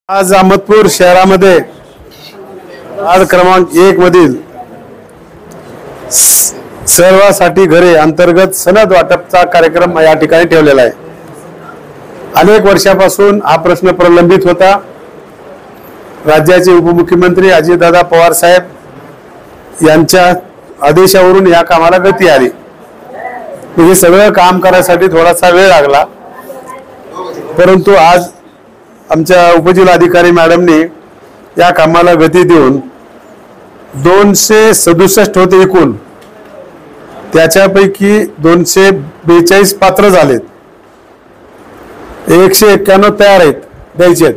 आज अहमदपूर शहरामध्ये वार्ड क्रमांक 1 मधील सर्वांसाठी घरे अंतर्गत सनद वाटपचा कार्यक्रम या ठिकाणी ठेवलेला आहे। अनेक वर्षापासून हा प्रश्न प्रलंबित होता। राज्याचे उपमुख्यमंत्री अजितदादा पवार साहेब यांच्या आदेशावरून या कामाला गती आली। हे सगळं काम करायसाठी थोडासा वेळ लागला, परंतु आज आमच्या उपजिल्हाधिकारी मॅडमने या कामाला गती देऊन 267 होते एकूण, त्याच्यापैकी 242 पात्र झालेत, 191 तयार आहेत द्यायचे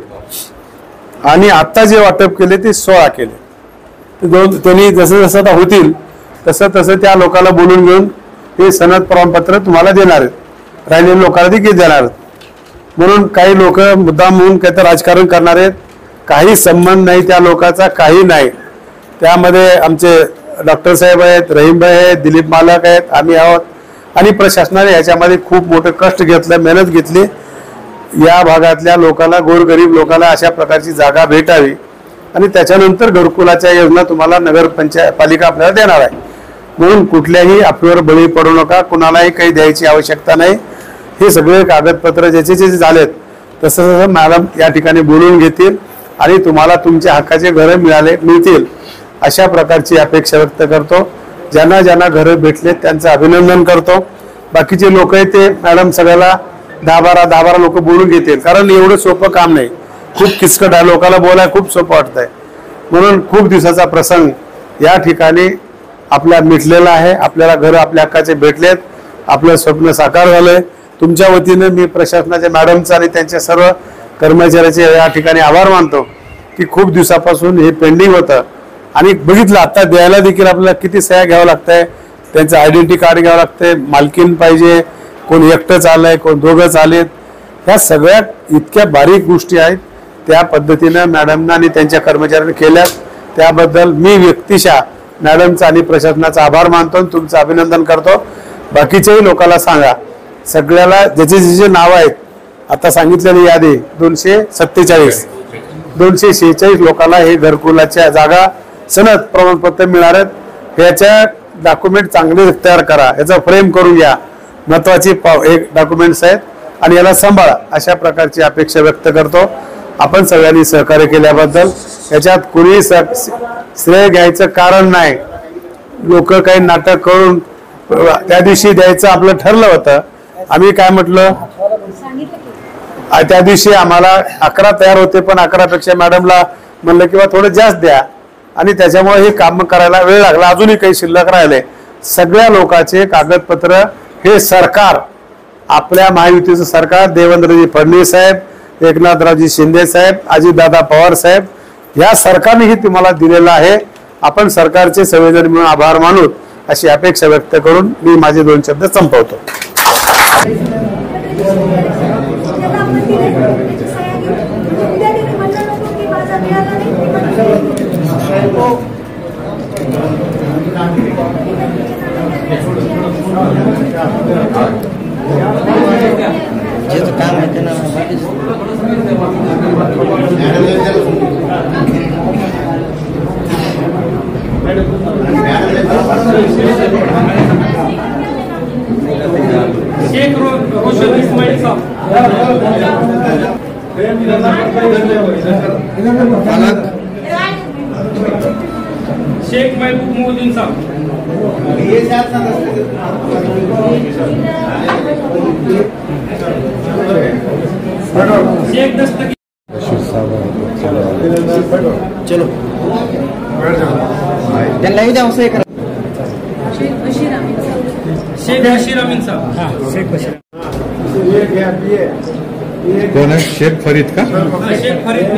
आणि आता जे वाटप केले ते 16 केले। त्यांनी जसं जसं होतील तसं तसं त्या लोकांना बोलून घेऊन हे सनद प्रमाणपत्र तुम्हाला देणार आहेत, राहिलेल्या लोकांना देखील देणार आहेत। म्हणून काही लोक मुद्दाम म्हणून काही तर राजकारण करणार आहेत, काही संबंध नाही त्या लोकांचा, काही नाही। त्यामध्ये आमचे डॉक्टर साहेब आहेत, रहीमभाई आहेत, दिलीप मालक आहेत, आम्ही आहोत आणि प्रशासनाने याच्यामध्ये खूप मोठं कष्ट घेतलं, मेहनत घेतली। या भागातल्या लोकांना, गोरगरीब लोकांना अशा प्रकारची जागा भेटावी आणि त्याच्यानंतर घरकुलाच्या योजना तुम्हाला नगरपालिका आपल्याला देणार आहे। म्हणून कुठल्याही अफवेवर बळी पडू नका, कुणालाही काही द्यायची आवश्यकता नाही। हे सगळे कागदपत्र ज्याचे झालेत तसं तसं मॅडम या ठिकाणी बोलून घेतील आणि तुम्हाला तुमच्या हक्काचे घरं मिळतील अशा प्रकारची अपेक्षा व्यक्त करतो। ज्यांना ज्यांना घरं भेटले त्यांचं अभिनंदन करतो। बाकीचे लोक आहेत ते मॅडम सगळ्याला 10-12 लोक बोलून घेतील, कारण एवढं सोपं काम नाही, खूप किचकट आहे, लोकांना बोलायला खूप सोपं वाटतंय। म्हणून खूप दिवसाचा प्रसंग या ठिकाणी आपल्या मिटलेला आहे। आपल्याला घर आपल्या हक्काचे भेटलेत, आपलं स्वप्न साकार झालंय। तुमच्या वतीने मी प्रशासनाच्या मॅडमचा आणि त्यांच्या सर्व कर्मचाऱ्याचे या ठिकाणी आभार मानतो की खूप दिवसापासून हे पेंडिंग होतं आणि बघितलं आता द्यायला देखील आपल्याला किती सह्या घ्यावं लागतंय, त्यांचं आयडेंटिटी कार्ड घ्यावं लागतंय, मालकीन पाहिजे, कोण एकटं चाललंय, कोण दोघं चालेत, ह्या सगळ्या इतक्या बारीक गोष्टी आहेत। त्या पद्धतीनं मॅडमना आणि त्यांच्या कर्मचाऱ्यांनी केल्या, त्याबद्दल मी व्यक्तिशः मॅडमचा आणि प्रशासनाचा आभार मानतो आणि तुमचं अभिनंदन करतो। बाकीच्याही लोकांना सांगा, सगळ्याला ज्याचे नाव आहेत आता सांगितलेली यादी 246 लोकांना हे घरकुलाच्या जागा सनद प्रमाणपत्र मिळणार आहेत। ह्याच्या डॉक्युमेंट चांगले तयार करा, याचा फ्रेम करून घ्या, महत्वाची एक डॉक्युमेंट्स आहेत आणि याला सांभाळा अशा प्रकारची अपेक्षा व्यक्त करतो। आपण सगळ्यांनी सहकार्य केल्याबद्दल याच्यात कुणी श्रेय घ्यायचं कारण नाही। लोक काही नाटक करून त्या दिवशी द्यायचं आपलं ठरलं होतं, आम्ही काय म्हटलं त्या दिवशी आम्हाला 11 तयार होते, पण 11 पेक्षा मॅडमला म्हणलं किंवा थोडं जास्त द्या आणि त्याच्यामुळे हे काम करायला वेळ लागला, अजूनही काही शिल्लक राहिले। सगळ्या लोकांचे कागदपत्र हे सरकार, आपल्या महायुतीचं सरकार, देवेंद्रजी फडणवीस साहेब, एकनाथरावजी शिंदे साहेब, अजितदादा पवार साहेब, या सरकारनेही तुम्हाला दिलेलं आहे। आपण सरकारचे संवेदन म्हणून आभार मानू अशी अपेक्षा व्यक्त करून मी माझे 2 शब्द संपवतो। शेख रोशन इस्माइल साहब, शेख महबूब मोहद्दीन साहब, शेख दस्तगीर, चलो त्यांना ही द्या करा, शेख बशीर अमीन साहब, शेख बशीर कौन है? शेख फरीद का? शेख फरीद,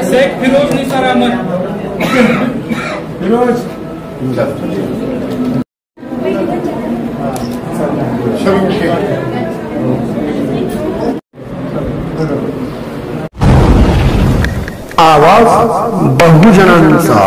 शेख फिरोज निसार अहमद, आवाज बहुजनांचा।